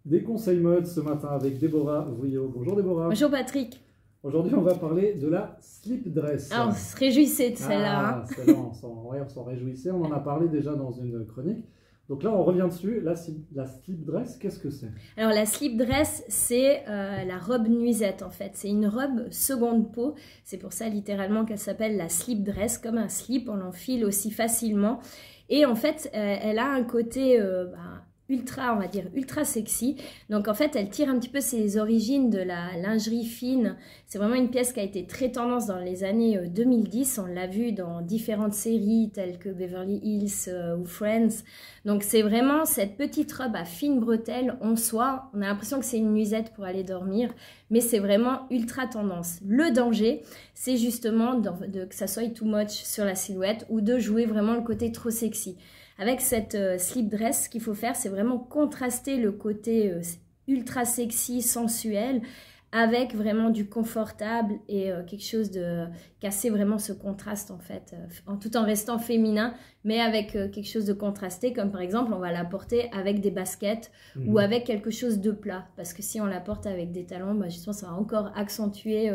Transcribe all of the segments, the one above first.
Des conseils mode ce matin avec Déborah Vouillot. Bonjour Déborah. Bonjour Patrick. Aujourd'hui, on va parler de la slip dress. Ah, on se réjouissait de celle-là. Celle-là, on s'en réjouissait. On en a parlé déjà dans une chronique. Donc là, on revient dessus. La slip dress, qu'est-ce que c'est? Alors la slip dress, c'est la robe nuisette en fait. C'est une robe seconde peau. C'est pour ça littéralement qu'elle s'appelle la slip dress. Comme un slip, on l'enfile aussi facilement. Et en fait, elle a un côté ultra, on va dire, ultra sexy. Donc en fait, elle tire un petit peu ses origines de la lingerie fine. C'est vraiment une pièce qui a été très tendance dans les années 2010. On l'a vu dans différentes séries telles que Beverly Hills ou Friends. Donc c'est vraiment cette petite robe à fines bretelles en soie. On a l'impression que c'est une nuisette pour aller dormir, mais c'est vraiment ultra tendance. Le danger, c'est justement que ça soit too much sur la silhouette ou de jouer vraiment le côté trop sexy. Avec cette slip dress, ce qu'il faut faire, c'est vraiment contraster le côté ultra sexy, sensuel, avec vraiment du confortable et quelque chose de casser vraiment ce contraste en fait, tout en restant féminin, mais avec quelque chose de contrasté, comme par exemple on va la porter avec des baskets ou avec quelque chose de plat, parce que si on la porte avec des talons, justement ça va encore accentuer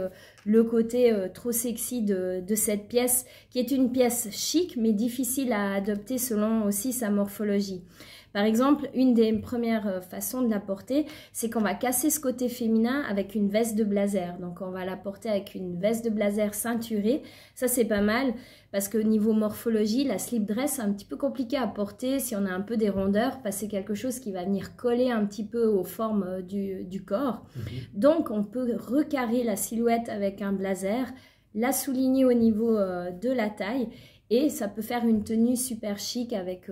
le côté trop sexy de cette pièce, qui est une pièce chic mais difficile à adopter selon aussi sa morphologie. Par exemple, une des premières façons de la porter, c'est qu'on va casser ce côté féminin avec une veste de blazer. Donc, on va la porter avec une veste de blazer ceinturée. Ça, c'est pas mal parce que niveau morphologie, la slip dress, c'est un petit peu compliqué à porter si on a un peu des rondeurs, parce que c'est quelque chose qui va venir coller un petit peu aux formes du corps. Donc, on peut recarrer la silhouette avec un blazer, la souligner au niveau de la taille. Et ça peut faire une tenue super chic avec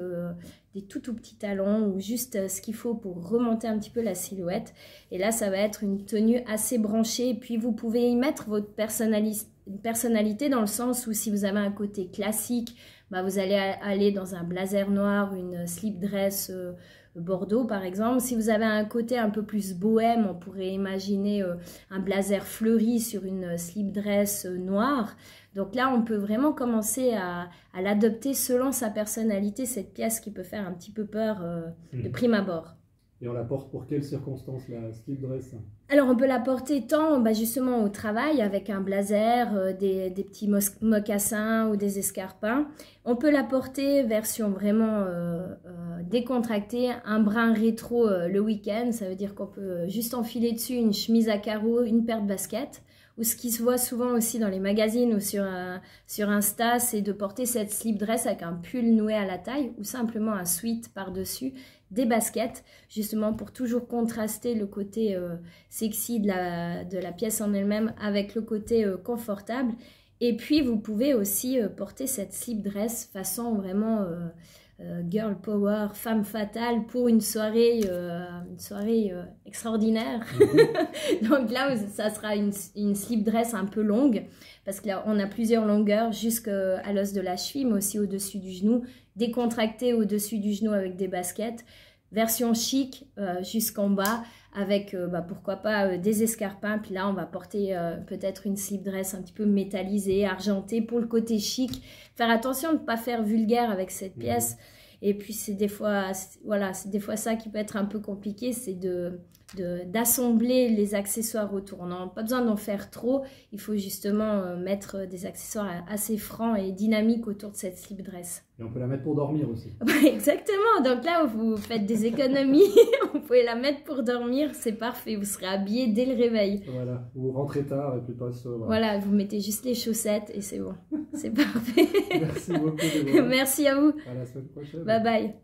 des tout petits talons ou juste ce qu'il faut pour remonter un petit peu la silhouette. Et là, ça va être une tenue assez branchée. Et puis, vous pouvez y mettre votre personnalité dans le sens où si vous avez un côté classique, vous allez aller dans un blazer noir, une slip dress bordeaux par exemple. Si vous avez un côté un peu plus bohème, on pourrait imaginer un blazer fleuri sur une slip dress noire. Donc là, on peut vraiment commencer à l'adopter selon sa personnalité, cette pièce qui peut faire un petit peu peur de prime abord. Et on la porte pour quelles circonstances, la slip dress? Alors, on peut la porter tant justement au travail avec un blazer, des petits mocassins ou des escarpins. On peut la porter version vraiment décontractée, un brin rétro le week-end. Ça veut dire qu'on peut juste enfiler dessus une chemise à carreaux, une paire de baskets. Ou ce qui se voit souvent aussi dans les magazines ou sur Insta, c'est de porter cette slip dress avec un pull noué à la taille ou simplement un sweat par-dessus, des baskets, justement pour toujours contraster le côté sexy de la pièce en elle-même avec le côté confortable. Et puis, vous pouvez aussi porter cette slip dress façon vraiment girl power, femme fatale pour une soirée extraordinaire. Donc là, ça sera une slip dress un peu longue parce que là, on a plusieurs longueurs jusqu'à l'os de la cheville, mais aussi au-dessus du genou, décontractée au-dessus du genou avec des baskets. Version chic jusqu'en bas avec pourquoi pas des escarpins. Puis là on va porter peut-être une slip dress un petit peu métallisée, argentée pour le côté chic. Faire attention de ne pas faire vulgaire avec cette pièce. Et puis c'est des fois ça qui peut être un peu compliqué, c'est d'assembler les accessoires autour. On n'a pas besoin d'en faire trop, il faut justement mettre des accessoires assez francs et dynamiques autour de cette slip dress. Et on peut la mettre pour dormir aussi. Exactement, donc là vous faites des économies, vous pouvez la mettre pour dormir, c'est parfait, vous serez habillé dès le réveil. Voilà, vous rentrez tard et puis pas ça. Voilà, vous mettez juste les chaussettes et c'est bon, c'est parfait. Merci beaucoup Déborah. Merci à vous. À la semaine prochaine. Bye bye.